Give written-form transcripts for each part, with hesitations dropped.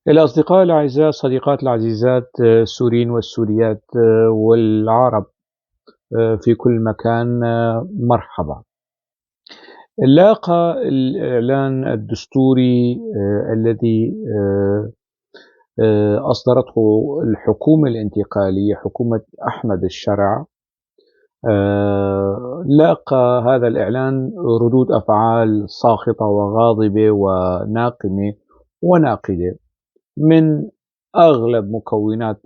الأصدقاء الأعزاء، الصديقات العزيزات، السوريين والسوريات، والعرب في كل مكان، مرحبا. لاقى الإعلان الدستوري الذي أصدرته الحكومة الانتقالية، حكومة أحمد الشرع، لاقى هذا الإعلان ردود أفعال ساخطة وغاضبة وناقمة وناقدة من أغلب مكونات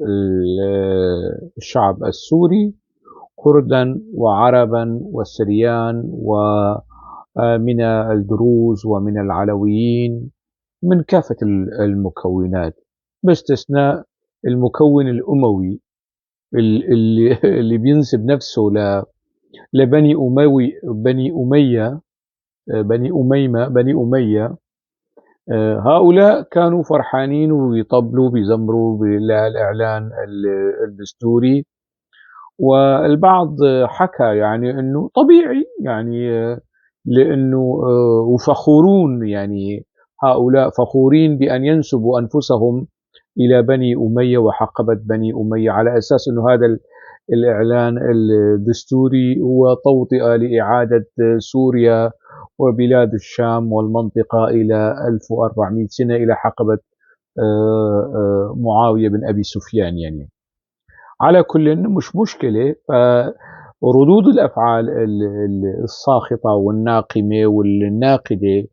الشعب السوري، كردا وعربا وسريان، ومن الدروز ومن العلويين، من كافة المكونات، باستثناء المكون الأموي اللي بينسب نفسه لبني أموي، بني أمية، بني أمية. هؤلاء كانوا فرحانين ويطبلوا بيزمروا بالإعلان الدستوري، والبعض حكى يعني أنه طبيعي، يعني لأنه وفخورون، يعني هؤلاء فخورين بأن ينسبوا أنفسهم إلى بني أمية وحقبة بني أمية، على أساس أنه هذا الإعلان الدستوري هو توطئة لإعادة سوريا وبلاد الشام والمنطقة إلى 1400 سنة، إلى حقبة معاوية بن أبي سفيان. يعني على كل، مش مشكلة. ردود الأفعال الساخطة والناقمة والناقدة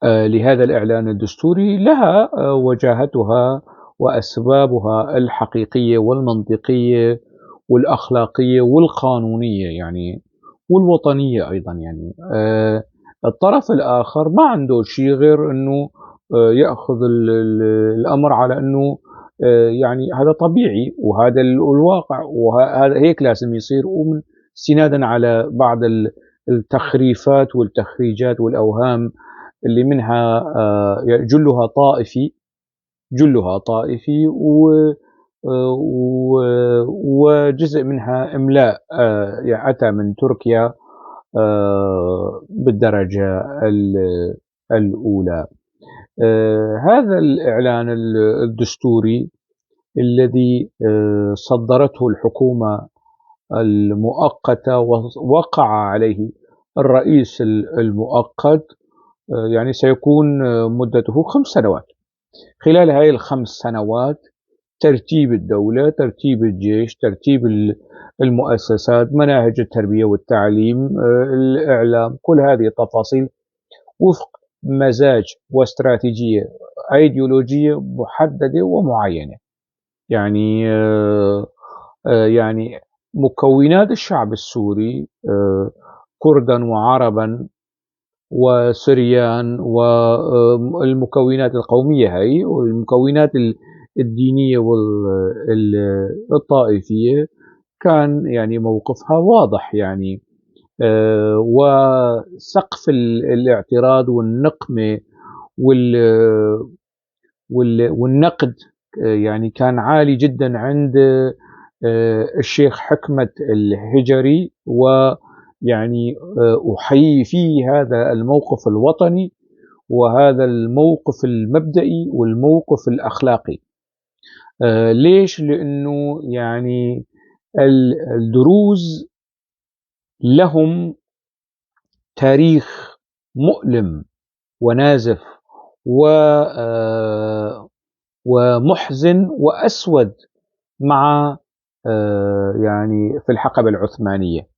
لهذا الإعلان الدستوري لها وجاهتها وأسبابها الحقيقية والمنطقية والأخلاقية والقانونية، يعني والوطنية أيضا. يعني الطرف الآخر ما عنده شيء غير أنه يأخذ الأمر على أنه يعني هذا طبيعي وهذا الواقع وهذا هيك لازم يصير، ومن استنادا على بعض التخريفات والتخريجات والأوهام اللي منها جلها طائفي، وجزء منها إملاء يعني أتى من تركيا بالدرجة الأولى. هذا الإعلان الدستوري الذي صدرته الحكومة المؤقتة ووقع عليه الرئيس المؤقت، يعني سيكون مدته 5 سنوات. خلال هذه ال5 سنوات ترتيب الدولة، ترتيب الجيش، ترتيب المؤسسات، مناهج التربية والتعليم، الإعلام، كل هذه التفاصيل وفق مزاج واستراتيجية أيديولوجية محددة ومعينة. يعني يعني مكونات الشعب السوري، كردا وعربا وسريان، والمكونات القومية هي، والمكونات الدينية والطائفية، كان يعني موقفها واضح. يعني وسقف الاعتراض والنقمة والنقد يعني كان عالي جدا عند الشيخ حكمة الهجري، ويعني أحيي فيه هذا الموقف الوطني وهذا الموقف المبدئي والموقف الأخلاقي. ليش؟ لأنه يعني الدروز لهم تاريخ مؤلم ونازف ومحزن وأسود مع يعني في الحقبة العثمانية،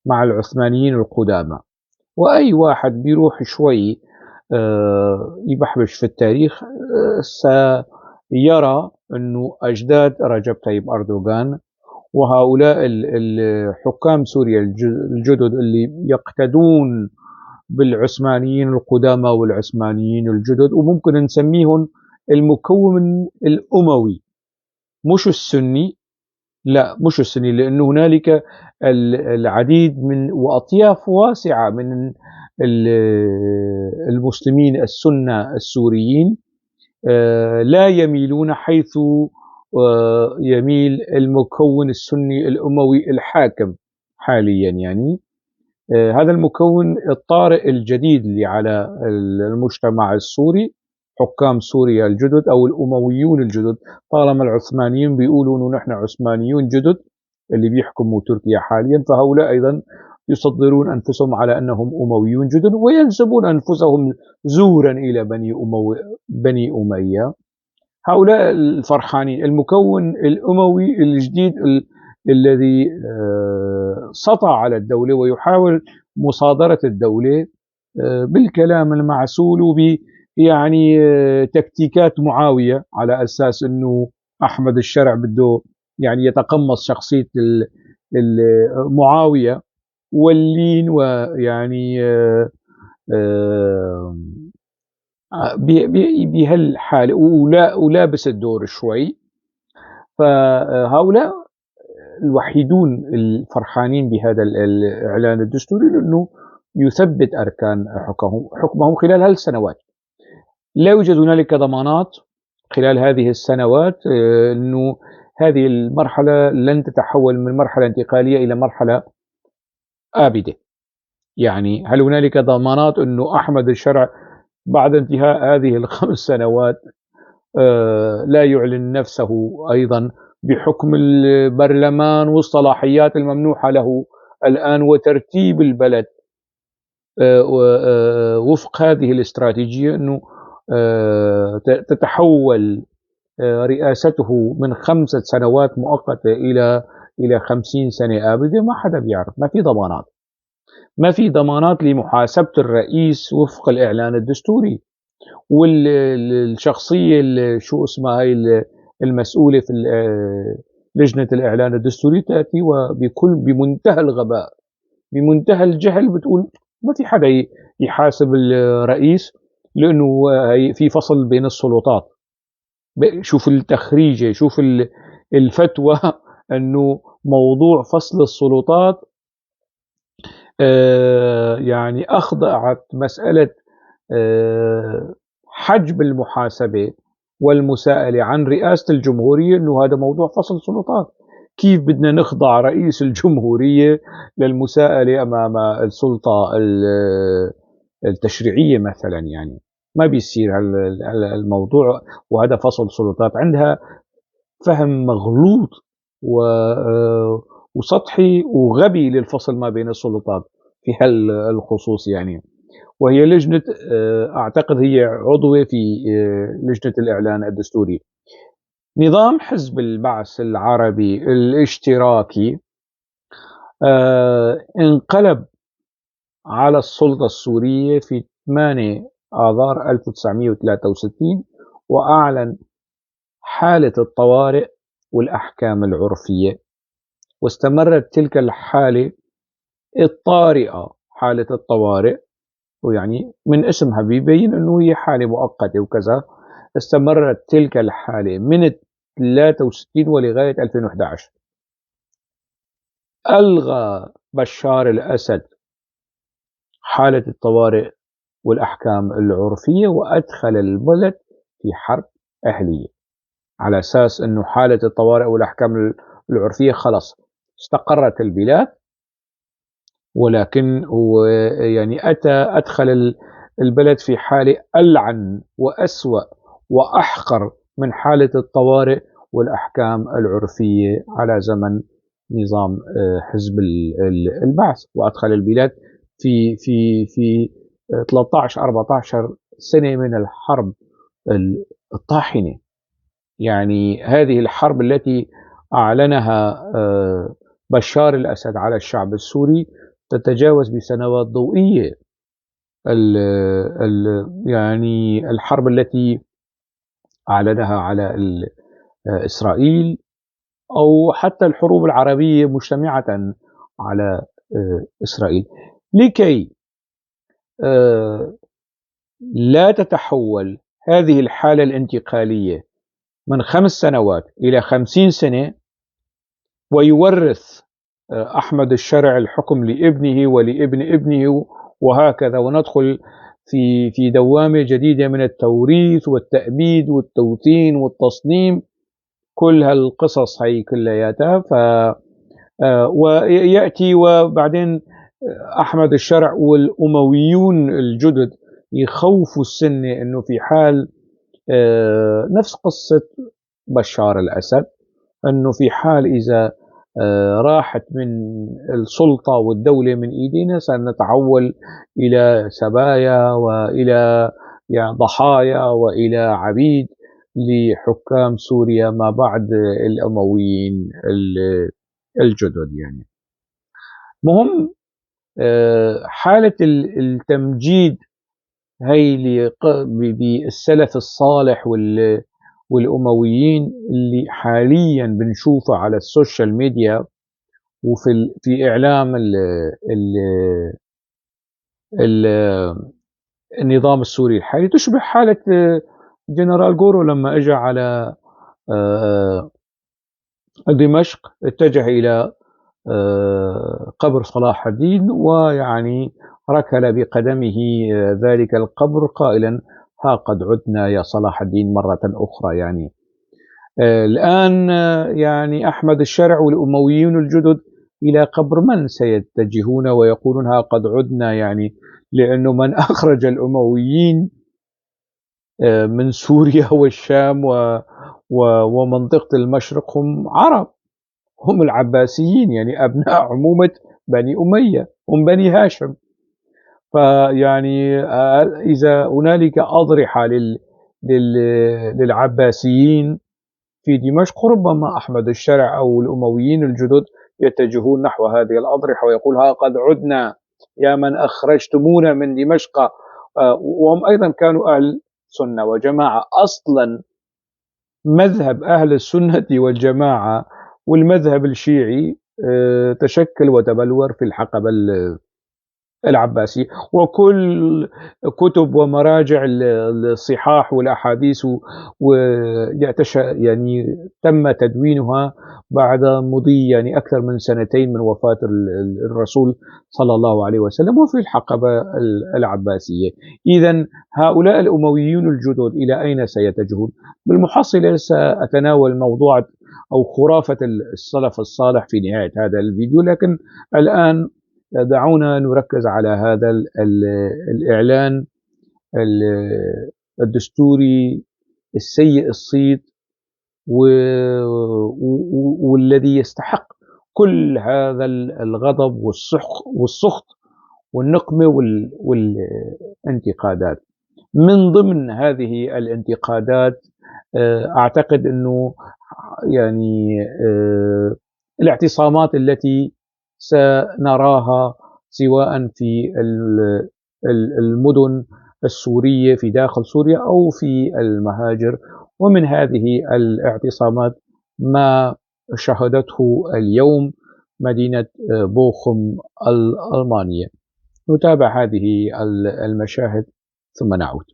مع العثمانيين القدامى. وأي واحد بيروح شوي يبحبش في التاريخ سيرى أنه أجداد رجب طيب أردوغان وهؤلاء الحكام سوريا الجدد اللي يقتدون بالعثمانيين القدامى والعثمانيين الجدد، وممكن نسميهم المكون الأموي، مش السني. لا، مش السني، لأنه هنالك العديد من وأطياف واسعة من المسلمين السنة السوريين لا يميلون حيث يميل المكون السني الأموي الحاكم حاليا. يعني هذا المكون الطارئ الجديد اللي على المجتمع السوري حكام سوريا الجدد أو الأمويون الجدد، طالما العثمانيين بيقولوا إنه نحن عثمانيون جدد اللي بيحكموا تركيا حاليا، فهؤلاء أيضا يصدرون أنفسهم على أنهم أمويون جدد وينسبون أنفسهم زورا إلى بني أمية. هؤلاء الفرحانين. المكون الأموي الجديد الذي سطع على الدولة ويحاول مصادرة الدولة بالكلام المعسول يعني تكتيكات معاوية، على أساس أنه أحمد الشرع بده يعني يتقمص شخصية معاوية واللين، ويعني بهالحالة ولابس الدور شوي. فهؤلاء الوحيدون الفرحانين بهذا الإعلان الدستوري، لأنه يثبت أركان حكمهم خلال هالسنوات. لا يوجد هنالك ضمانات خلال هذه السنوات أنه هذه المرحلة لن تتحول من مرحلة انتقالية إلى مرحلة آبدة. يعني هل هنالك ضمانات أنه أحمد الشرع بعد انتهاء هذه ال5 سنوات لا يعلن نفسه أيضا بحكم البرلمان والصلاحيات الممنوحة له الآن وترتيب البلد وفق هذه الاستراتيجية، أنه تتحول رئاسته من 5 سنوات مؤقتة إلى 50 سنة آبدة؟ ما حدا بيعرف. ما في ضمانات لمحاسبة الرئيس وفق الإعلان الدستوري. والشخصية شو اسمها هاي المسؤولة في لجنة الإعلان الدستوري تأتي بمنتهى الغباء بمنتهى الجهل بتقول ما في حدا يحاسب الرئيس لأنه في فصل بين السلطات. شوف التخريجة، شوف الفتوى أنه موضوع فصل السلطات يعني أخضعت مسألة حجب المحاسبة والمساءلة عن رئاسة الجمهورية، أنه هذا موضوع فصل سلطات. كيف بدنا نخضع رئيس الجمهورية للمساءلة أمام السلطة التشريعية مثلا؟ يعني ما بيصير الموضوع، وهذا فصل سلطات. عندها فهم مغلوط وسطحي وغبي للفصل ما بين السلطات في هالخصوص يعني. وهي لجنة أعتقد هي عضوة في لجنة الإعلان الدستوري. نظام حزب البعث العربي الاشتراكي انقلب على السلطة السورية في 8 آذار 1963 وأعلن حالة الطوارئ والأحكام العرفية، واستمرت تلك الحالة الطارئة حالة الطوارئ، ويعني من اسمها بيبين أنه هي حالة مؤقتة وكذا. استمرت تلك الحالة من 63 ولغاية 2011. ألغى بشار الأسد حالة الطوارئ والأحكام العرفية وأدخل البلد في حرب أهلية، على أساس أنه حالة الطوارئ والأحكام العرفية خلص استقرت البلاد. ولكن هو يعني أدخل البلد في حالة ألعن وأسوأ وأحقر من حالة الطوارئ والأحكام العرفية على زمن نظام حزب البعث، وأدخل البلاد في 13-14 سنة من الحرب الطاحنة. يعني هذه الحرب التي أعلنها بشار الأسد على الشعب السوري تتجاوز بسنوات ضوئية يعني الحرب التي أعلنها على إسرائيل، أو حتى الحروب العربية مجتمعة على إسرائيل. لكي لا تتحول هذه الحالة الانتقالية من 5 سنوات إلى 50 سنة ويورث أحمد الشرع الحكم لابنه ولابن ابنه وهكذا، وندخل في دوامة جديدة من التوريث والتأبيد والتوثين والتصنيم، كل هالقصص هي كلياتها. ويأتي وبعدين أحمد الشرع والأمويون الجدد يخوفوا السنة أنه في حال نفس قصة بشار الأسد، أنه في حال إذا راحت من السلطة والدولة من إيدينا سنتحول إلى سبايا وإلى يعني ضحايا وإلى عبيد لحكام سوريا ما بعد الأمويين الجدد يعني. مهم حالة التمجيد هي بالسلف الصالح والأمويين اللي حاليا بنشوفها على السوشيال ميديا في إعلام ال النظام السوري الحالي، تشبه حالة جنرال جورو لما اجى على دمشق، اتجه إلى قبر صلاح الدين ويعني ركل بقدمه ذلك القبر قائلا: ها قد عدنا يا صلاح الدين مرة أخرى. يعني الآن يعني أحمد الشرع والأمويون الجدد إلى قبر من سيتجهون ويقولون ها قد عدنا؟ يعني لأنه من أخرج الأمويين من سوريا والشام ومنطقة المشرق هم عرب، هم العباسيين، يعني أبناء عمومة بني أمية، هم بني هاشم. فيعني إذا هنالك أضرحة للعباسيين في دمشق، ربما أحمد الشرع أو الأمويين الجدد يتجهون نحو هذه الأضرحة ويقول: ها قد عدنا يا من أخرجتمونا من دمشق. وهم أيضا كانوا أهل سنة وجماعة. أصلا مذهب أهل السنة والجماعة والمذهب الشيعي تشكل وتبلور في الحقبة العباسي، وكل كتب ومراجع الصحاح والأحاديث يعني تم تدوينها بعد مضي يعني أكثر من سنتين من وفاة الرسول صلى الله عليه وسلم وفي الحقبة العباسية. إذا هؤلاء الأمويون الجدد إلى أين سيتجهون؟ بالمحصلة سأتناول موضوع أو خرافة السلف الصالح في نهاية هذا الفيديو، لكن الآن دعونا نركز على هذا الإعلان الدستوري السيء الصيت والذي يستحق كل هذا الغضب والسخط والنقمة والانتقادات. من ضمن هذه الانتقادات أعتقد أنه يعني الاعتصامات التي سنراها سواء في المدن السورية في داخل سوريا أو في المهاجر، ومن هذه الاعتصامات ما شهدته اليوم مدينة بوخم الألمانية. نتابع هذه المشاهد ثم نعود.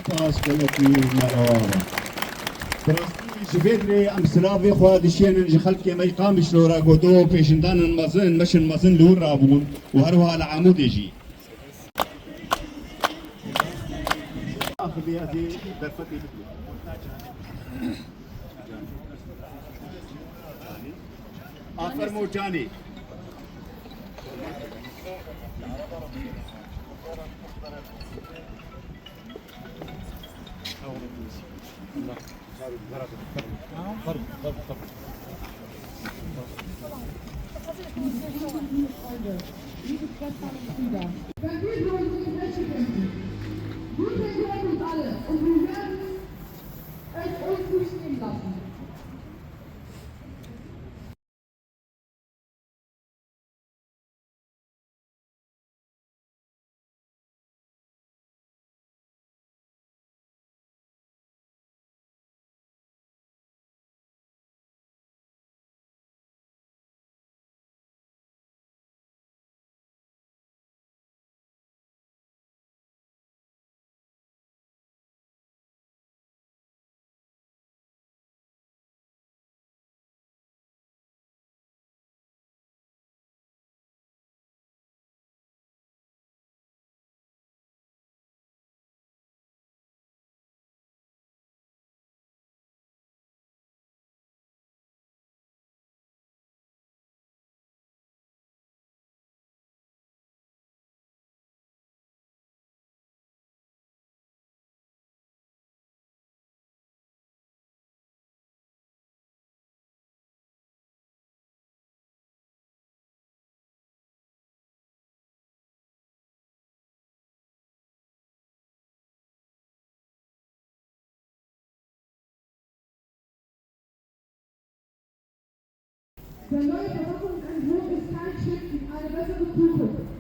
سپاسگزارم مرحبا. براستی جبهه امسلاوی خودشین انج خلق مقام شلورا گودو پیشندان مزن مشن مزن لور رابون و هر حال عمود يجي. آخر بيازي درفتي آخر موجاني. Wenn wir so unsere Fläche kämpfen, wir hören uns alle und wir werden es uns nicht nehmen lassen.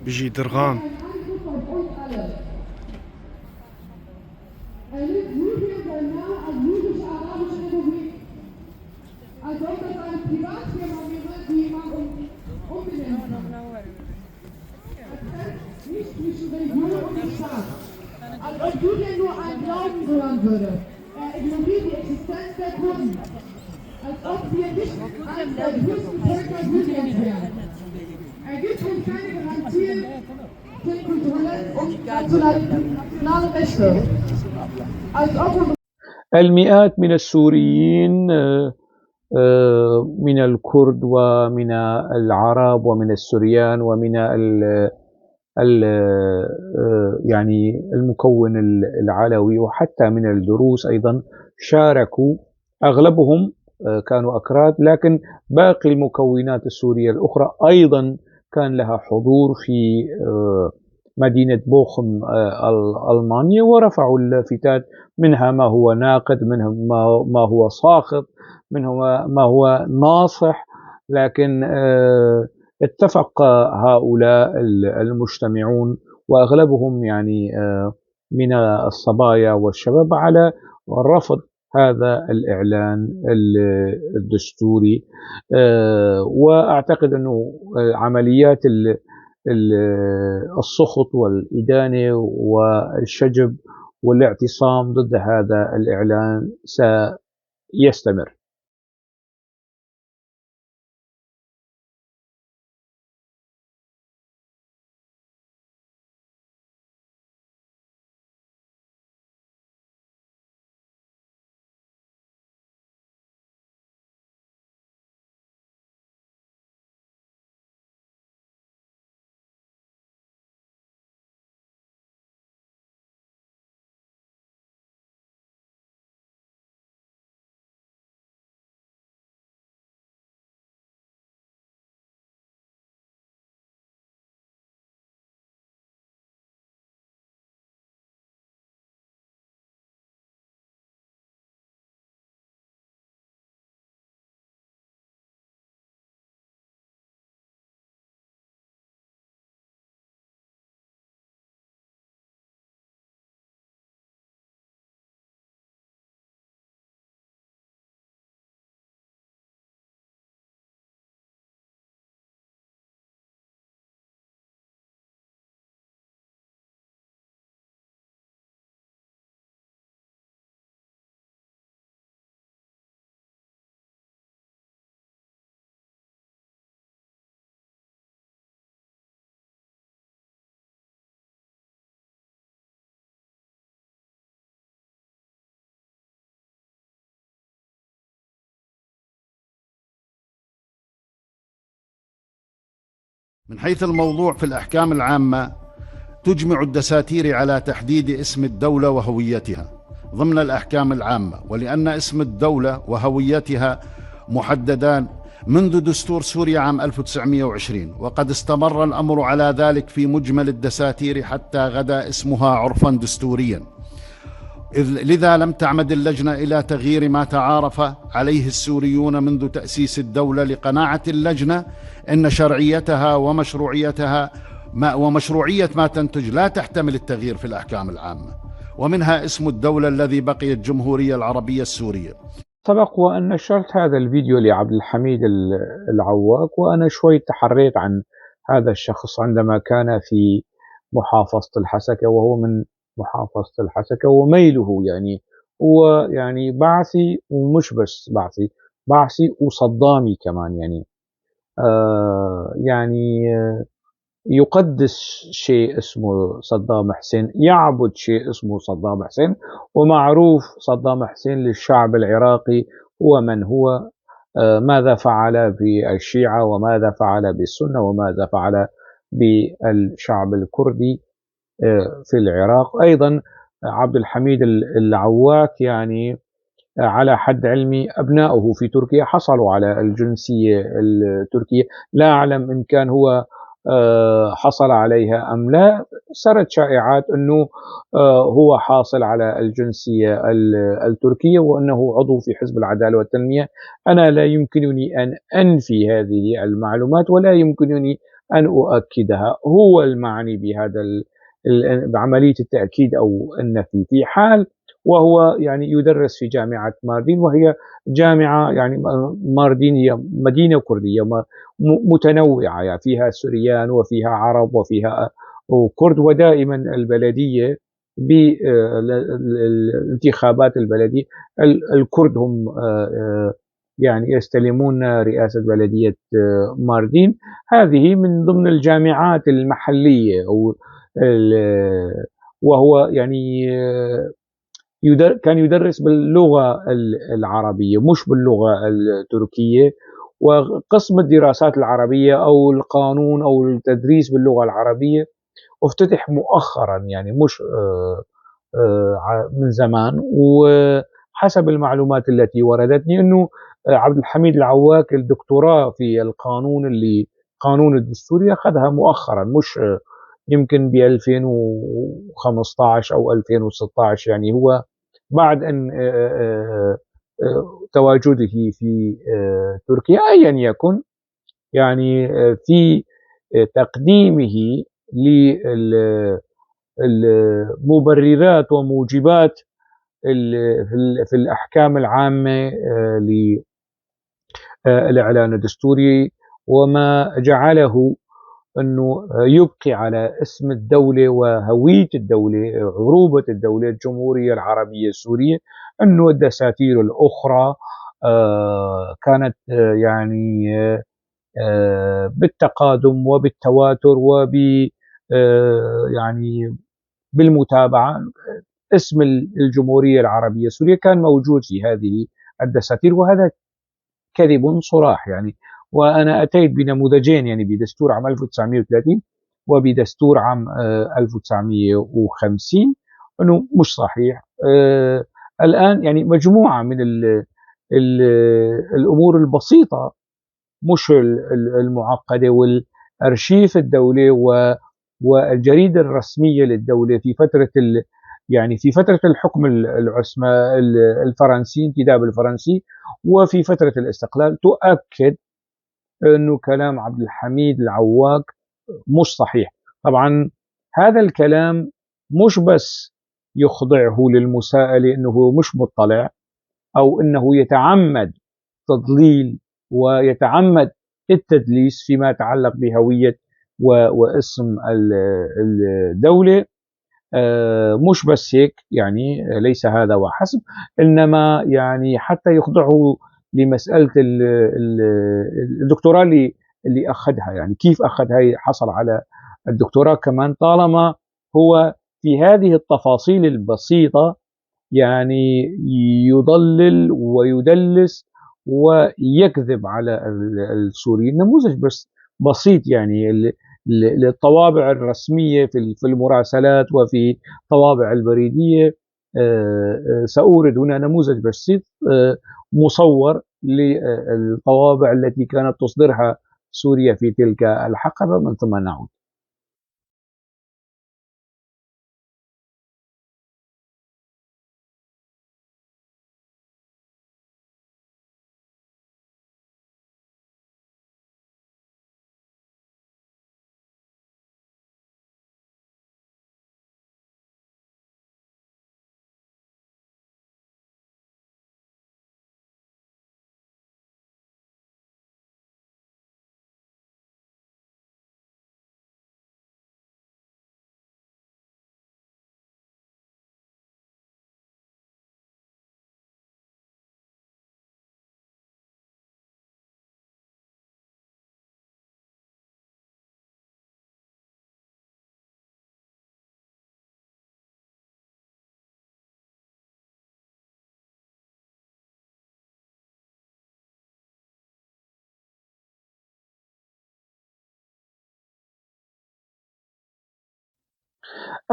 بيجي درغام. Als ob Julia nur einen Glauben hören würde. Er ignoriert die Existenz der Kurden. Als ob wir nicht eines der größten Völker Syriens wären. Er gibt uns keine Garantien für kulturelle und nationale Rechte. Als ob المئات من السوريين من الكرد ومن العرب ومن السريان ومن يعني المكون العلوي وحتى من الدروز أيضا شاركوا. أغلبهم كانوا أكراد، لكن باقي المكونات السورية الأخرى أيضا كان لها حضور في مدينة بوخم ألمانيا، ورفعوا اللافتات، منها ما هو ناقد، منها ما هو ساخط، منها ما هو ناصح. لكن اتفق هؤلاء المجتمعون وأغلبهم يعني من الصبايا والشباب على رفض هذا الإعلان الدستوري. وأعتقد أنه عمليات السخط والإدانة والشجب والاعتصام ضد هذا الإعلان سيستمر. من حيث الموضوع في الأحكام العامة، تجمع الدساتير على تحديد اسم الدولة وهويتها ضمن الأحكام العامة، ولأن اسم الدولة وهويتها محددان منذ دستور سوريا عام 1920، وقد استمر الأمر على ذلك في مجمل الدساتير حتى غدا اسمها عرفا دستوريا. لذا لم تعمد اللجنة إلى تغيير ما تعارف عليه السوريون منذ تأسيس الدولة، لقناعة اللجنة أن شرعيتها ومشروعية ما تنتج لا تحتمل التغيير في الأحكام العامة، ومنها اسم الدولة الذي بقي الجمهورية العربية السورية. سبق وأن نشرت هذا الفيديو لعبد الحميد العواق، وأنا شوي تحريت عن هذا الشخص عندما كان في محافظة الحسكة، وهو من محافظة الحسكة، وميله يعني هو يعني بعثي، ومش بس بعثي وصدامي كمان، يعني يقدس شيء اسمه صدام حسين، يعبد شيء اسمه صدام حسين، ومعروف صدام حسين للشعب العراقي هو من هو، ماذا فعل بالشيعة وماذا فعل بالسنة وماذا فعل بالشعب الكردي في العراق. أيضا عبد الحميد العواك يعني على حد علمي أبنائه في تركيا حصلوا على الجنسية التركية، لا أعلم إن كان هو حصل عليها أم لا. سرت شائعات أنه هو حاصل على الجنسية التركية وأنه عضو في حزب العدالة والتنمية. أنا لا يمكنني أن أنفي هذه المعلومات ولا يمكنني أن أؤكدها. هو المعني بهذا بعملية التأكيد أو النفي في حال وهو يعني يدرس في جامعة ماردين، وهي جامعة يعني ماردين هي مدينة كردية متنوعة، يعني فيها سوريان وفيها عرب وفيها كرد، ودائما البلدية بالانتخابات البلدية الكرد هم يعني يستلمون رئاسة بلدية ماردين. هذه من ضمن الجامعات المحلية أو وهو يعني كان يدرس باللغة العربية مش باللغة التركية. وقسم الدراسات العربية أو القانون أو التدريس باللغة العربية افتتح مؤخرا، يعني مش من زمان. وحسب المعلومات التي وردتني أنه عبد الحميد العواك الدكتوراه في قانون الدستوري أخذها مؤخرا، مش يمكن ب 2015 أو 2016، يعني هو بعد أن تواجده في تركيا أيا يكن، يعني في تقديمه للمبررات وموجبات في الأحكام العامة للإعلان الدستوري، وما جعله أنه يبقي على اسم الدولة وهوية الدولة، عروبة الدولة الجمهورية العربية السورية، أنه الدساتير الأخرى كانت يعني بالتقادم وبالتواتر يعني بالمتابعة اسم الجمهورية العربية السورية كان موجود في هذه الدساتير، وهذا كذب صراح يعني. وأنا أتيت بنموذجين، يعني بدستور عام 1930 وبدستور عام 1950، أنه مش صحيح. الآن يعني مجموعة من ال الأمور البسيطة مش المعقدة، والأرشيف الدولي والجريدة الرسمية للدولة في فترة يعني في فترة الحكم الفرنسي، انتداب الفرنسي، وفي فترة الاستقلال تؤكد أنه كلام عبد الحميد العواق مش صحيح. طبعا هذا الكلام مش بس يخضعه للمساءلة أنه مش مطلع أو أنه يتعمد تضليل ويتعمد التدليس فيما يتعلق بهوية واسم الدولة. مش بس هيك، يعني ليس هذا وحسب، إنما يعني حتى يخضعه لمسألة الدكتوراه اللي أخذها، يعني كيف أخذها، حصل على الدكتوراه كمان، طالما هو في هذه التفاصيل البسيطة يعني يضلل ويدلس ويكذب على السوريين. نموذج بس بسيط، يعني للطوابع الرسمية في المراسلات وفي الطوابع البريدية. سأورد هنا نموذج بسيط مصور للطوابع التي كانت تصدرها سوريا في تلك الحقبة. من ثم نعود.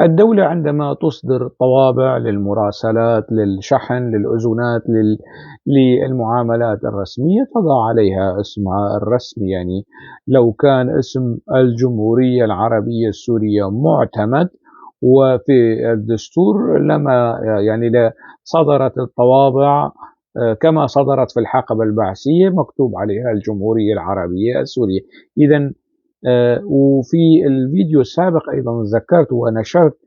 الدولة عندما تصدر طوابع للمراسلات، للشحن، للأذونات، للمعاملات الرسمية تضع عليها اسمها الرسمي. يعني لو كان اسم الجمهورية العربية السورية معتمد وفي الدستور لما يعني صدرت الطوابع كما صدرت في الحقبة البعثية مكتوب عليها الجمهورية العربية السورية. إذا وفي الفيديو السابق أيضا ذكرت ونشرت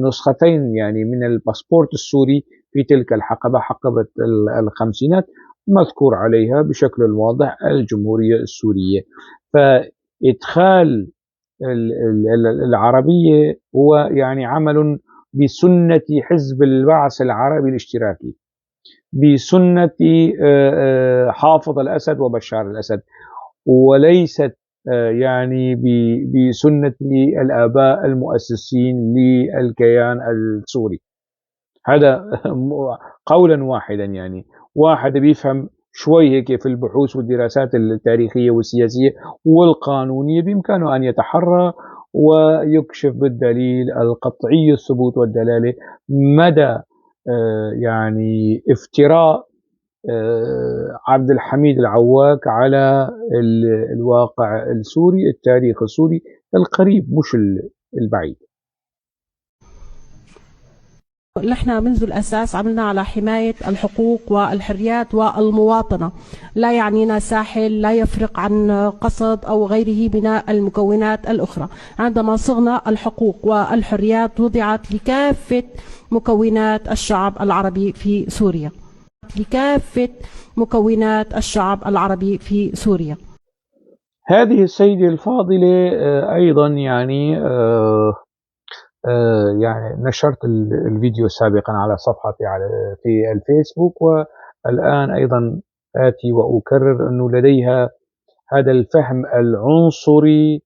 نسختين يعني من الباسبورت السوري في تلك الحقبة، حقبة الخمسينات، مذكور عليها بشكل واضح الجمهورية السورية. فإدخال العربية هو يعني عمل بسنة حزب البعث العربي الاشتراكي، بسنة حافظ الأسد وبشار الأسد، وليست يعني بسنة الآباء المؤسسين للكيان السوري. هذا قولا واحدا. يعني واحد بيفهم شوي هيك في البحوث والدراسات التاريخية والسياسية والقانونية بإمكانه أن يتحرى ويكشف بالدليل القطعي الثبوت والدلالة مدى يعني افتراء عبد الحميد العواك على الواقع السوري، التاريخ السوري القريب مش البعيد. نحن منذ الأساس عملنا على حماية الحقوق والحريات والمواطنة، لا يعنينا ساحل، لا يفرق عن قصد أو غيره من المكونات الأخرى. عندما صغنا الحقوق والحريات وضعت لكافة مكونات الشعب العربي في سوريا، لكافة مكونات الشعب العربي في سوريا. هذه السيدة الفاضلة أيضا يعني يعني نشرت الفيديو سابقا على صفحتي في الفيسبوك، والآن أيضا آتي وأكرر أنه لديها هذا الفهم العنصري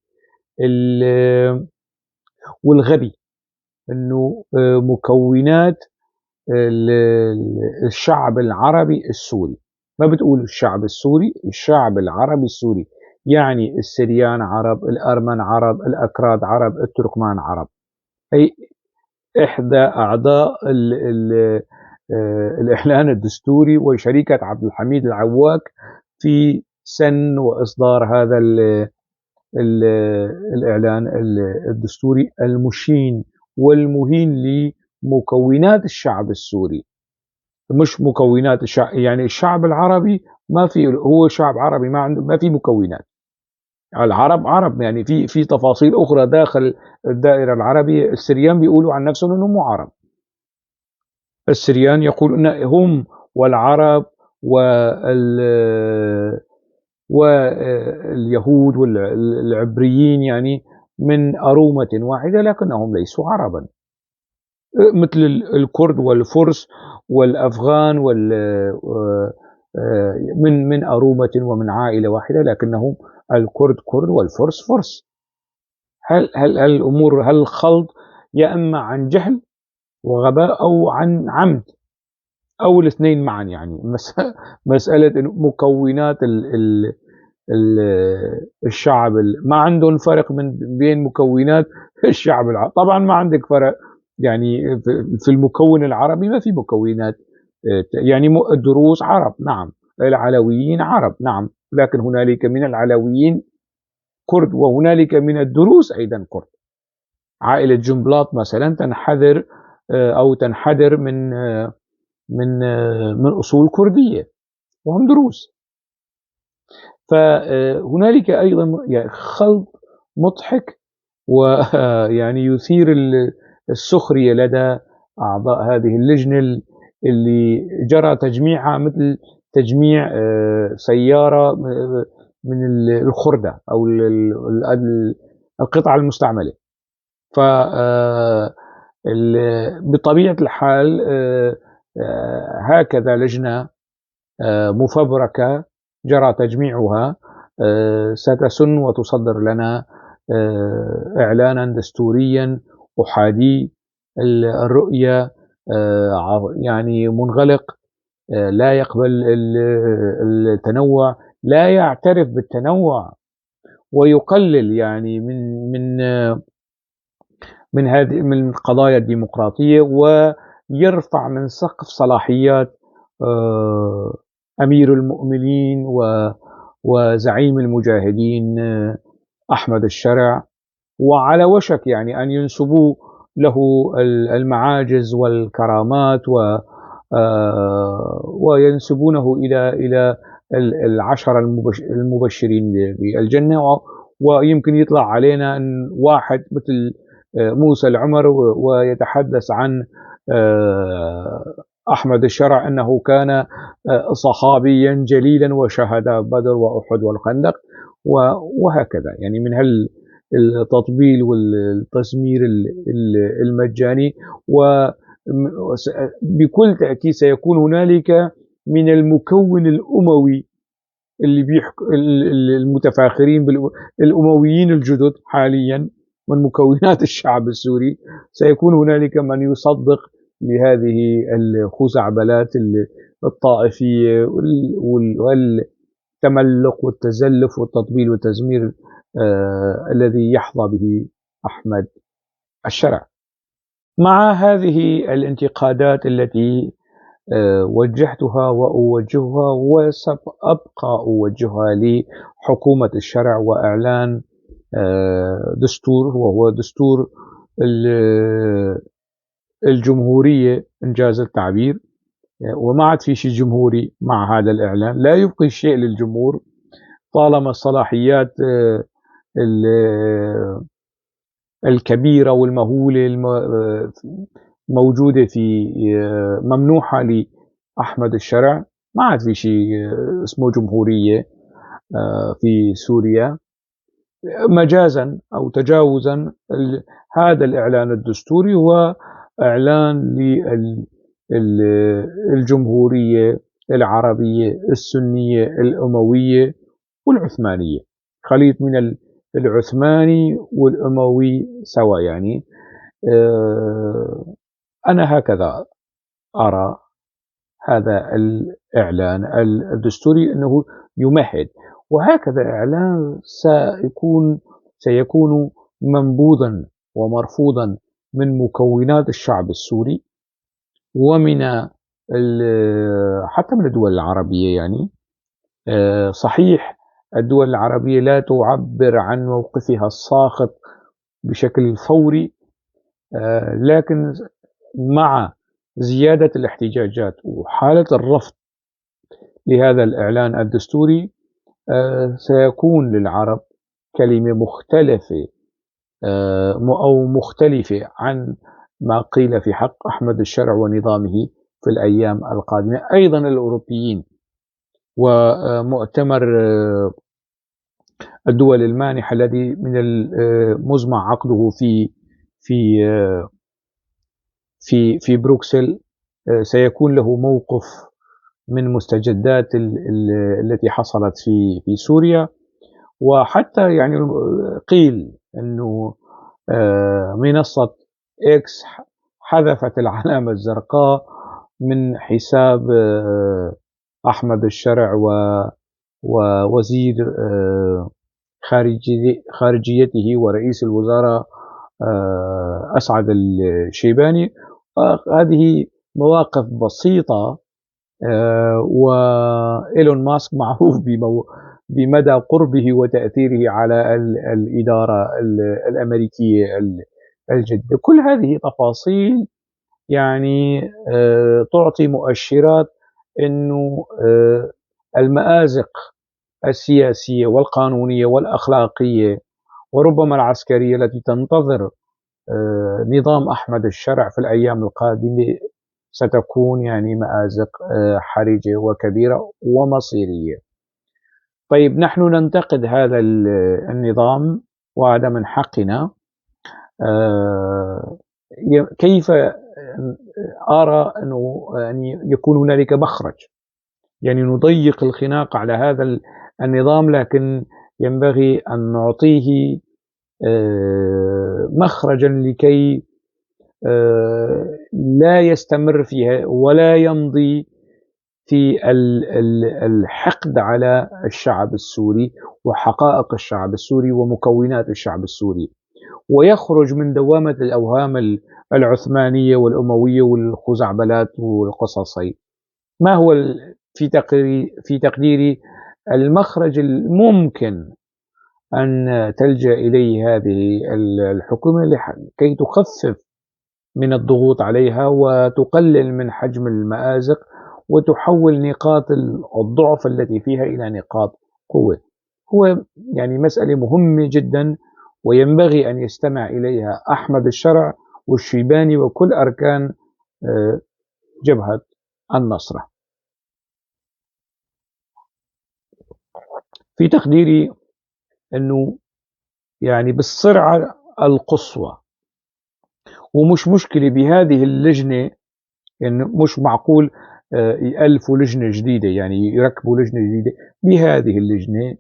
والغبي، أنه مكونات الشعب العربي السوري، ما بتقول الشعب السوري، الشعب العربي السوري، يعني السريان عرب، الأرمن عرب، الأكراد عرب، التركمان عرب. أي إحدى أعضاء الإعلان الدستوري وشريكة عبد الحميد العواك في سن وإصدار هذا الإعلان الدستوري المشين والمهين لمكونات الشعب السوري، مش مكونات الشعب. يعني الشعب العربي ما في، هو شعب عربي ما عنده، ما في مكونات. العرب عرب، يعني في تفاصيل أخرى داخل الدائرة العربية. السريان بيقولوا عن نفسهم أنهم مو عرب. السريان يقولون هم والعرب واليهود والعبريين يعني من أرومة واحدة، لكنهم ليسوا عربا، مثل الكرد والفرس والأفغان من أرومة ومن عائلة واحدة، لكنهم الكرد كرد والفرس فرس. هل الأمور، هل الخلط يا إما عن جهل وغباء أو عن عمد أو الاثنين معا؟ يعني مسألة مكونات الشعب ما عندهم فرق بين مكونات الشعب العربي. طبعا ما عندك فرق، يعني في المكون العربي ما في مكونات. يعني الدروز عرب نعم، العلويين عرب نعم، لكن هنالك من العلويين كرد وهنالك من الدروز أيضا كرد. عائلة جنبلاط مثلا تنحدر أو تنحدر من أصول كردية وهم دروز. فهنالك أيضا يعني خلط مضحك ويعني يثير السخرية لدى أعضاء هذه اللجنة اللي جرى تجميعها مثل تجميع سيارة من الخردة أو القطع المستعملة. ف بطبيعة الحال هكذا لجنة مفبركة جرى تجميعها ستسن وتصدر لنا إعلانا دستوريا أحادي الرؤية، يعني منغلق، لا يقبل التنوع، لا يعترف بالتنوع، ويقلل يعني من قضايا الديمقراطية، ويرفع من سقف صلاحيات أمير المؤمنين وزعيم المجاهدين أحمد الشرع، وعلى وشك يعني أن ينسبوا له المعاجز والكرامات وينسبونه إلى العشرة المبشرين بالجنة، ويمكن يطلع علينا أن واحد مثل موسى العمر ويتحدث عن أحمد الشرع أنه كان صحابيا جليلا وشهد بدر وأحد والخندق وهكذا. يعني من التطبيل والتسمير المجاني، وبكل تأكيد سيكون هنالك من المكون الأموي اللي المتفاخرين بالأمويين الجدد حاليا من مكونات الشعب السوري، سيكون هنالك من يصدق لهذه الخزعبلات الطائفية والتملق والتزلف والتطبيل والتزمير الذي يحظى به أحمد الشرع. مع هذه الانتقادات التي وجهتها وأوجهها وسأبقى أوجهها لحكومة الشرع وإعلان دستور، وهو دستور الجمهورية إنجاز التعبير، وما عاد في شيء جمهوري مع هذا الإعلان، لا يبقي شيء للجمهور طالما الصلاحيات الكبيرة والمهولة موجودة ممنوحة لأحمد الشرع. ما عاد في شيء اسمه جمهورية في سوريا، مجازا أو تجاوزا. هذا الإعلان الدستوري هو إعلان للجمهورية العربية السنية الأموية والعثمانية، خليط من العثماني والأموي سوا. يعني أنا هكذا أرى هذا الإعلان الدستوري أنه يمهد، وهكذا إعلان سيكون منبوذا ومرفوضا من مكونات الشعب السوري ومن حتى من الدول العربية. يعني صحيح الدول العربية لا تعبر عن موقفها الساخط بشكل فوري، لكن مع زيادة الاحتجاجات وحالة الرفض لهذا الإعلان الدستوري سيكون للعرب كلمة مختلفة أو مختلفة عن ما قيل في حق أحمد الشرع ونظامه في الأيام القادمة. أيضا الأوروبيين ومؤتمر الدول المانحة الذي من المزمع عقده في في بروكسل سيكون له موقف من مستجدات التي حصلت في سوريا. وحتى يعني قيل أنه منصة إكس حذفت العلامة الزرقاء من حساب أحمد الشرع ووزير خارجيته ورئيس الوزراء أسعد الشيباني. هذه مواقف بسيطة، وإيلون ماسك معروف بمدى قربه وتأثيره على الإدارة الأمريكية الجديدة. كل هذه تفاصيل يعني تعطي مؤشرات أنه المآزق السياسية والقانونية والأخلاقية وربما العسكرية التي تنتظر نظام أحمد الشرع في الأيام القادمة ستكون يعني مآزق حرجة وكبيرة ومصيرية. طيب، نحن ننتقد هذا النظام وهذا من حقنا. كيف أرى أنه يعني يكون هنالك مخرج، يعني نضيق الخناق على هذا النظام، لكن ينبغي أن نعطيه مخرجا لكي لا يستمر فيها ولا يمضي في الحقد على الشعب السوري وحقائق الشعب السوري ومكونات الشعب السوري. ويخرج من دوامة الأوهام العثمانية والأموية والخزعبلات والقصصي. ما هو في تقديري المخرج الممكن أن تلجأ إليه هذه الحكومة لكي تخفف من الضغوط عليها وتقلل من حجم المآزق وتحول نقاط الضعف التي فيها إلى نقاط قوة؟ هو يعني مسألة مهمة جدا، وينبغي أن يستمع إليها أحمد الشرع والشيباني وكل أركان جبهة النصرة. في تقديري أنه يعني بالسرعة القصوى، ومش مشكلة بهذه اللجنة، يعني مش معقول يألفوا لجنة جديدة، يعني يركبوا لجنة جديدة. بهذه اللجنة،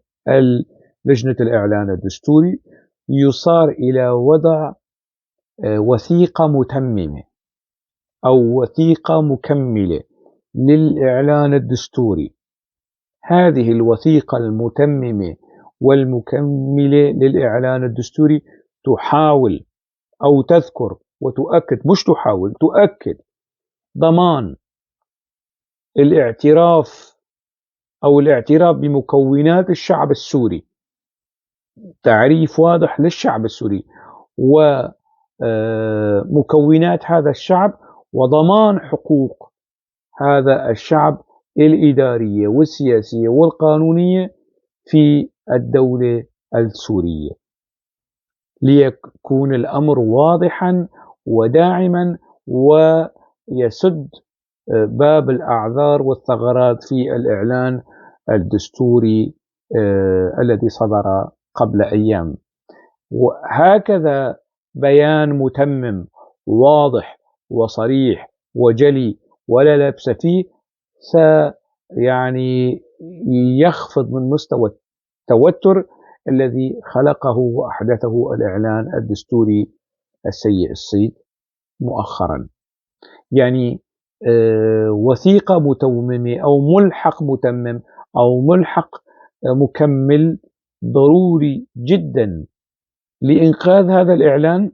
لجنة الإعلان الدستوري، يصار إلى وضع وثيقة متممة أو وثيقة مكملة للإعلان الدستوري. هذه الوثيقة المتممة والمكملة للإعلان الدستوري تحاول أو تذكر وتؤكد، مش تحاول، تؤكد ضمان الاعتراف أو الاعتراف بمكونات الشعب السوري، تعريف واضح للشعب السوري ومكونات هذا الشعب، وضمان حقوق هذا الشعب الإدارية والسياسية والقانونية في الدولة السورية، ليكون الأمر واضحا وداعما ويسد باب الأعذار والثغرات في الإعلان الدستوري الذي صدر قبل أيام. وهكذا بيان متمم واضح وصريح وجلي ولا لبس فيه يعني يخفض من مستوى التوتر الذي خلقه وأحدثه الإعلان الدستوري السيء الصيت مؤخرا. يعني وثيقة متممة أو ملحق متمم أو ملحق مكمل ضروري جدا لإنقاذ هذا الإعلان،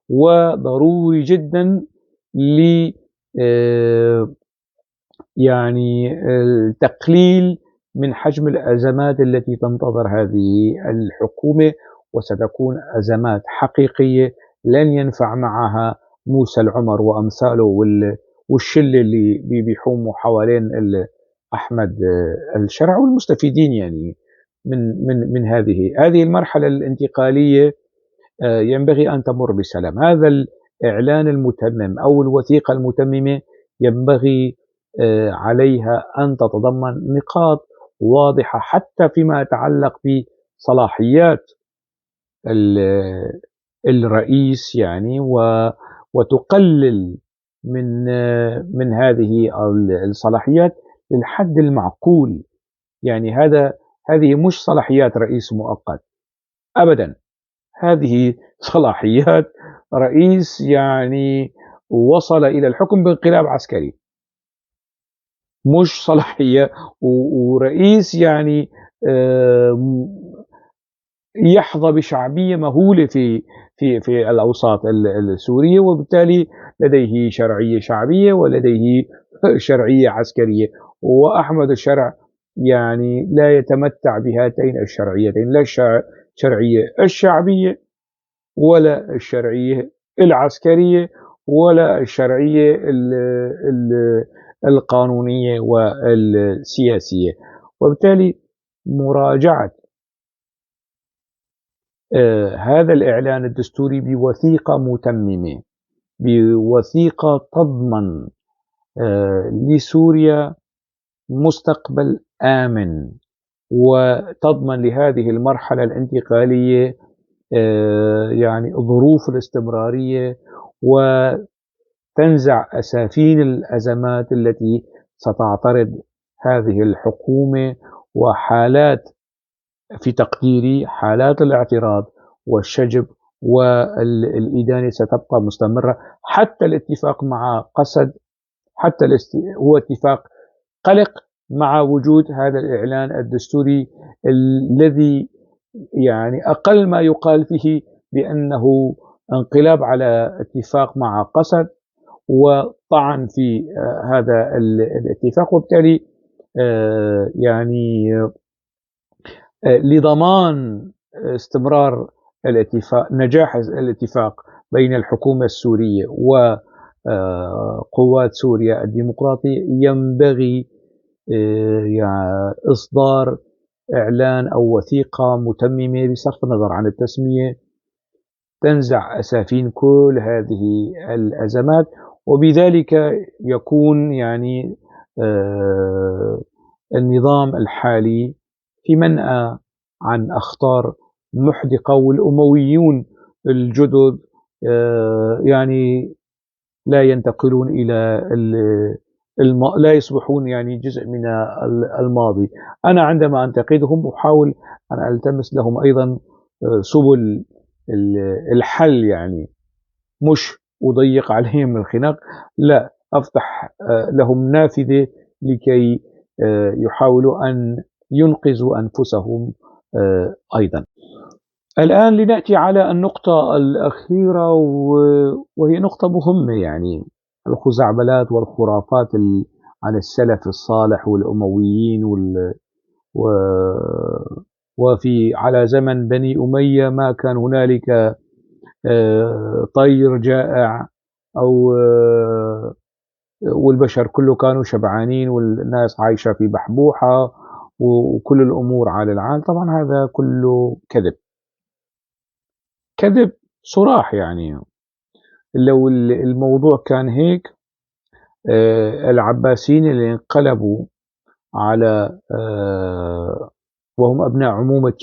وضروري جدا ل يعني التقليل من حجم الأزمات التي تنتظر هذه الحكومة، وستكون أزمات حقيقية لن ينفع معها موسى العمر وأمثاله والشلة اللي بيحوموا حوالين أحمد الشرع والمستفيدين يعني من هذه المرحلة الانتقالية. ينبغي أن تمر بسلام. هذا الإعلان المتمم أو الوثيقة المتممة ينبغي عليها أن تتضمن نقاط واضحة حتى فيما يتعلق بصلاحيات الرئيس، يعني وتقلل من هذه الصلاحيات للحد المعقول. يعني هذه مش صلاحيات رئيس مؤقت أبدا، هذه صلاحيات رئيس يعني وصل إلى الحكم بانقلاب عسكري، مش صلاحية ورئيس يعني يحظى بشعبية مهولة في الأوساط السورية، وبالتالي لديه شرعية شعبية ولديه شرعية عسكرية. وأحمد الشرع يعني لا يتمتع بهاتين الشرعيتين، لا الشرعية الشعبية ولا الشرعية العسكرية ولا الشرعية القانونية والسياسية. وبالتالي مراجعة هذا الإعلان الدستوري بوثيقة متممة، بوثيقة تضمن لسوريا مستقبل آمن، وتضمن لهذه المرحلة الانتقالية يعني ظروف الاستمرارية، وتنزع أسافين الأزمات التي ستعترض هذه الحكومة، وحالات في تقديري حالات الاعتراض والشجب والإدانة ستبقى مستمرة حتى الاتفاق مع قسد، حتى هو اتفاق قلق مع وجود هذا الإعلان الدستوري الذي يعني أقل ما يقال فيه بأنه انقلاب على اتفاق مع قسد، وطعن في هذا الاتفاق، وبالتالي يعني لضمان استمرار الاتفاق، نجاح الاتفاق بين الحكومة السورية وقوات سوريا الديمقراطية، ينبغي يعني إصدار إعلان أو وثيقة متممة بصرف النظر عن التسمية تنزع أسافين كل هذه الأزمات، وبذلك يكون يعني النظام الحالي في منأى عن أخطار محدقة، والأمويون الجدد يعني لا ينتقلون إلى لا يصبحون يعني جزء من الماضي. أنا عندما أنتقدهم أحاول أن ألتمس لهم أيضا سبل الحل، يعني مش أضيق عليهم الخناق، لا، أفتح لهم نافذة لكي يحاولوا أن ينقذوا أنفسهم أيضا. الآن لنأتي على النقطة الأخيرة، وهي نقطة مهمة، يعني الخزعبلات والخرافات عن السلف الصالح والأمويين وفي على زمن بني أمية ما كان هنالك طير جائع أو والبشر كله كانوا شبعانين والناس عايشة في بحبوحة وكل الأمور على العال. طبعا هذا كله كذب، كذب صراح. يعني لو الموضوع كان هيك، العباسيين اللي انقلبوا على وهم أبناء عمومة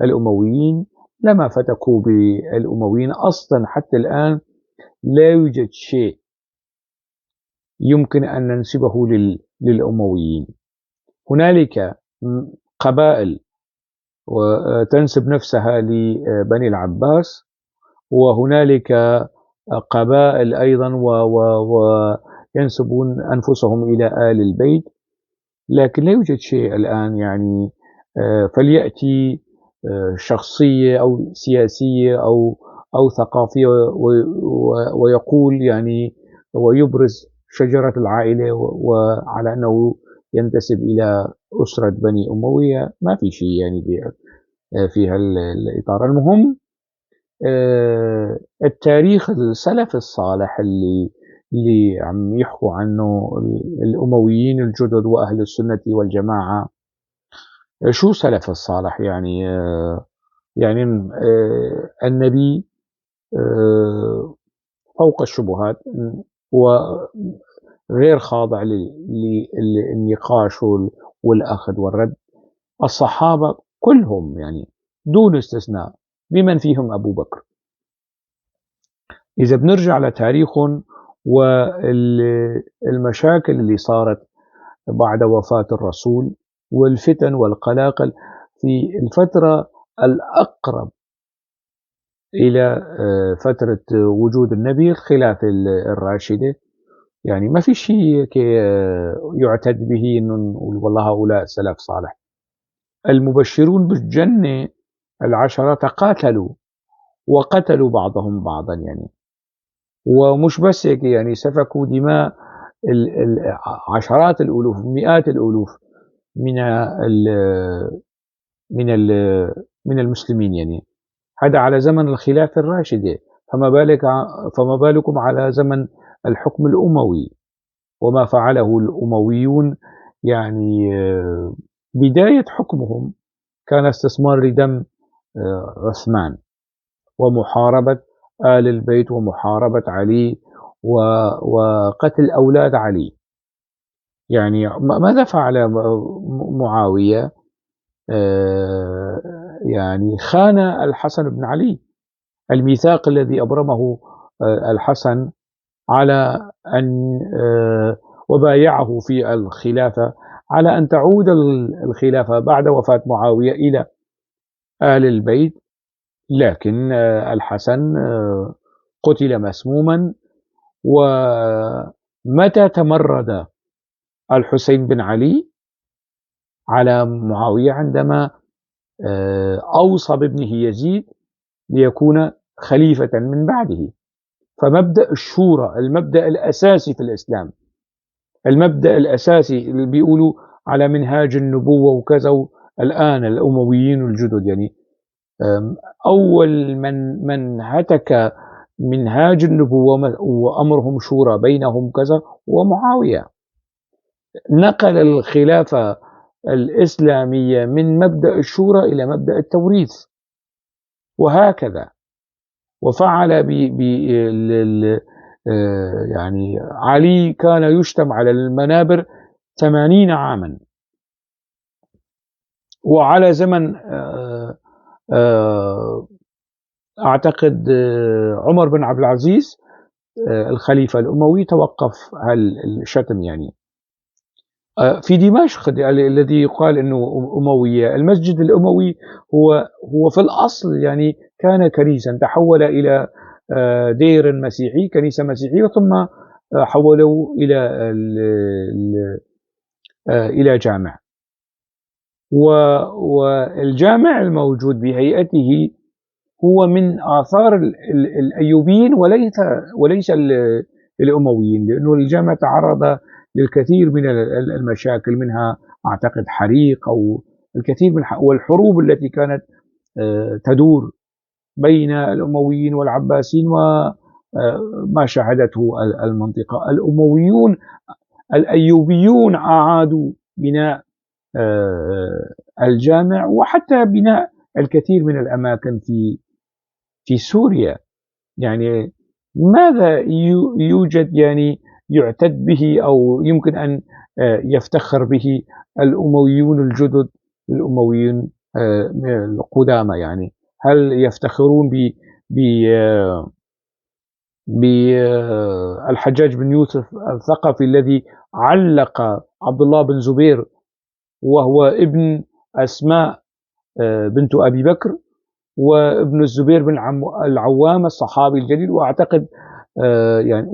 الأمويين لما فتكوا بالأمويين أصلا. حتى الآن لا يوجد شيء يمكن أن ننسبه للأمويين. هنالك قبائل وتنسب نفسها لبني العباس، وهنالك قبائل أيضا وينسبون أنفسهم إلى آل البيت، لكن لا يوجد شيء الآن يعني فليأتي شخصية أو سياسية أو ثقافية ويقول يعني ويبرز شجرة العائلة وعلى أنه ينتسب إلى أسرة بني أموية. ما في شيء يعني في هالإطار. المهم التاريخ السلف الصالح اللي عم يحكوا عنه الأمويين الجدد وأهل السنة والجماعة. شو سلف الصالح؟ يعني النبي فوق الشبهات وغير خاضع للنقاش والأخذ والرد. الصحابة كلهم يعني دون استثناء بمن فيهم أبو بكر. إذا بنرجع لتاريخهم والمشاكل اللي صارت بعد وفاة الرسول والفتن والقلاقل في الفترة الأقرب إلى فترة وجود النبي، الخلافة الراشدة، يعني ما في شيء يعتد به إنه نقول والله هؤلاء سلف صالح. المبشرون بالجنة العشرة تقاتلوا وقتلوا بعضهم بعضا، يعني ومش بس هيك، يعني سفكوا دماء عشرات الألوف مئات الألوف من من من المسلمين. يعني هذا على زمن الخلافة الراشدة، فما بالكم على زمن الحكم الأموي وما فعله الأمويون. يعني بداية حكمهم كان استثمار لدم عثمان ومحاربة آل البيت ومحاربة علي وقتل أولاد علي. يعني ماذا فعل معاوية؟ يعني خان الحسن بن علي. الميثاق الذي أبرمه الحسن على أن وبايعه في الخلافة على أن تعود الخلافة بعد وفاة معاوية إلى آل البيت، لكن الحسن قتل مسموما. ومتى تمرد الحسين بن علي على معاوية؟ عندما أوصى بابنه يزيد ليكون خليفة من بعده. فمبدأ الشورى المبدأ الأساسي في الإسلام، المبدأ الأساسي اللي بيقولوا على منهاج النبوة وكذا. الآن الأمويين الجدد يعني أول من هتك منهاج النبوة وأمرهم شورى بينهم كذا هو معاوية. نقل الخلافة الإسلامية من مبدأ الشورى إلى مبدأ التوريث، وهكذا. وفعل يعني علي كان يشتم على المنابر 80 عاما، وعلى زمن أعتقد عمر بن عبد العزيز الخليفة الأموي توقف الشتم يعني. في دمشق الذي يقال أنه أموية، المسجد الأموي هو في الأصل يعني كان كنيسا، تحول إلى دير مسيحي، كنيسة مسيحية، ثم حولوا إلى جامع. والجامع الموجود بهيئته هو من آثار الأيوبيين وليس الأمويين، لأنه الجامع تعرض للكثير من المشاكل، منها أعتقد حريق أو الكثير من والحروب التي كانت تدور بين الأمويين والعباسيين وما شهدته المنطقة. الأيوبيون أعادوا بناء الجامع، وحتى بناء الكثير من الأماكن في سوريا. يعني ماذا يوجد يعني يعتد به أو يمكن أن يفتخر به الأمويون الجدد، الأمويون القدامى؟ يعني هل يفتخرون بالحجاج بن يوسف الثقفي الذي علق عبد الله بن زبير وهو ابن أسماء بنت أبي بكر، وابن الزبير بن العوام الصحابي الجليل، وأعتقد يعني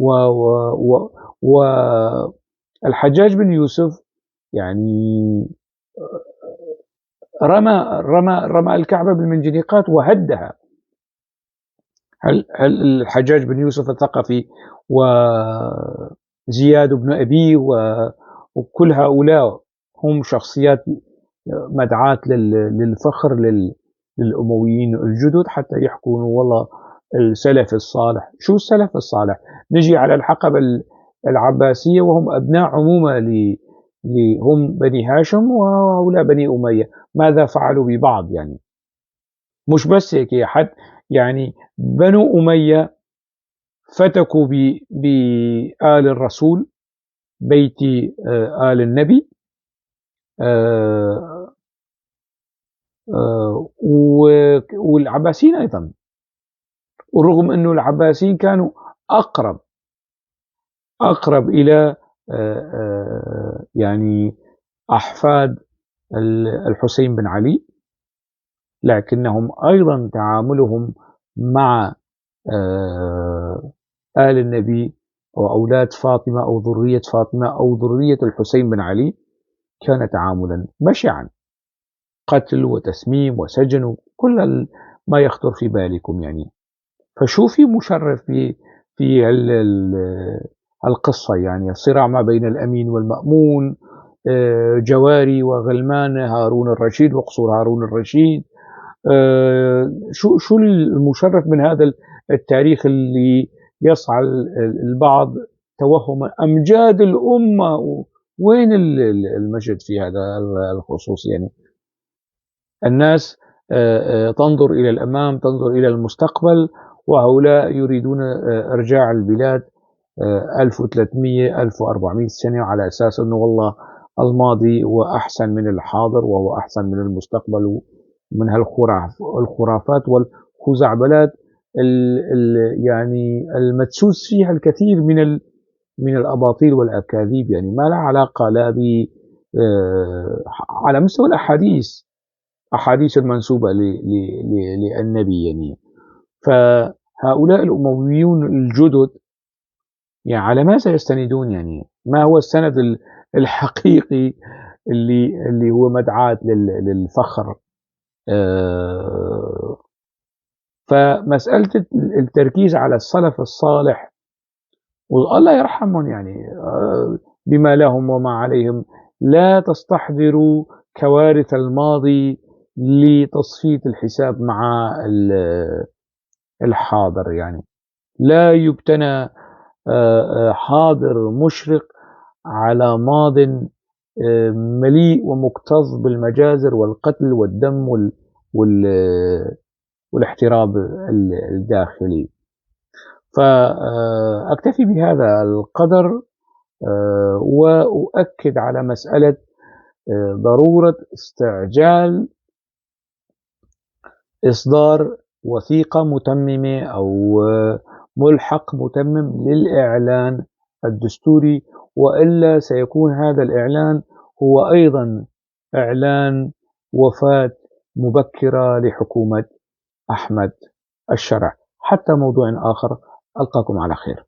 والحجاج بن يوسف يعني رمى الكعبة بالمنجنيقات وهدها. هل الحجاج بن يوسف الثقفي وزياد بن أبي وكل هؤلاء هم شخصيات مدعاة للفخر للأمويين الجدد، حتى يحكون والله السلف الصالح. شو السلف الصالح؟ نجي على الحقبة العباسية وهم أبناء عمومة هم بني هاشم وهؤلاء بني أمية، ماذا فعلوا ببعض؟ يعني مش بس هيك، يعني بنو أمية فتكوا بآل الرسول، بيت آل النبي، والعباسيين أيضا، ورغم أنه العباسيين كانوا أقرب إلى يعني أحفاد الحسين بن علي، لكنهم أيضا تعاملهم مع آل النبي وأولاد فاطمة أو ذرية فاطمة أو ذرية الحسين بن علي كان تعاملا بشعا، قتل وتسميم وسجن وكل ما يخطر في بالكم يعني. فشوفي مشرف في القصة، يعني الصراع ما بين الأمين والمأمون، جواري وغلمان هارون الرشيد وقصور هارون الرشيد. شو المشرف من هذا التاريخ اللي يسعى البعض توهم أمجاد الأمة؟ وين المجد في هذا الخصوص؟ يعني الناس تنظر إلى الأمام، تنظر إلى المستقبل، وهؤلاء يريدون إرجاع البلاد 1300 1400 سنة على أساس أنه والله الماضي هو أحسن من الحاضر وهو أحسن من المستقبل، من الخرافات والخزعبلات يعني المدسوس فيها الكثير من الأباطيل والأكاذيب، يعني ما لا علاقة لا على مستوى أحاديث المنسوبة للنبي يعني. فهؤلاء الأمويون الجدد يعني على ماذا يستندون؟ يعني ما هو السند الحقيقي اللي هو مدعاة للفخر فمسألة التركيز على السلف الصالح والله يرحمهم يعني بما لهم وما عليهم، لا تستحضروا كوارث الماضي لتصفية الحساب مع الحاضر. يعني لا يبتنى حاضر مشرق على ماض مليء ومكتظ بالمجازر والقتل والدم والاحتراب الداخلي. فأكتفي بهذا القدر وأؤكد على مسألة ضرورة استعجال إصدار وثيقة متممة أو ملحق متمم للإعلان الدستوري، وإلا سيكون هذا الإعلان هو أيضا إعلان وفاة مبكرة لحكومة أحمد الشرع. حتى موضوع آخر، ألقاكم على خير.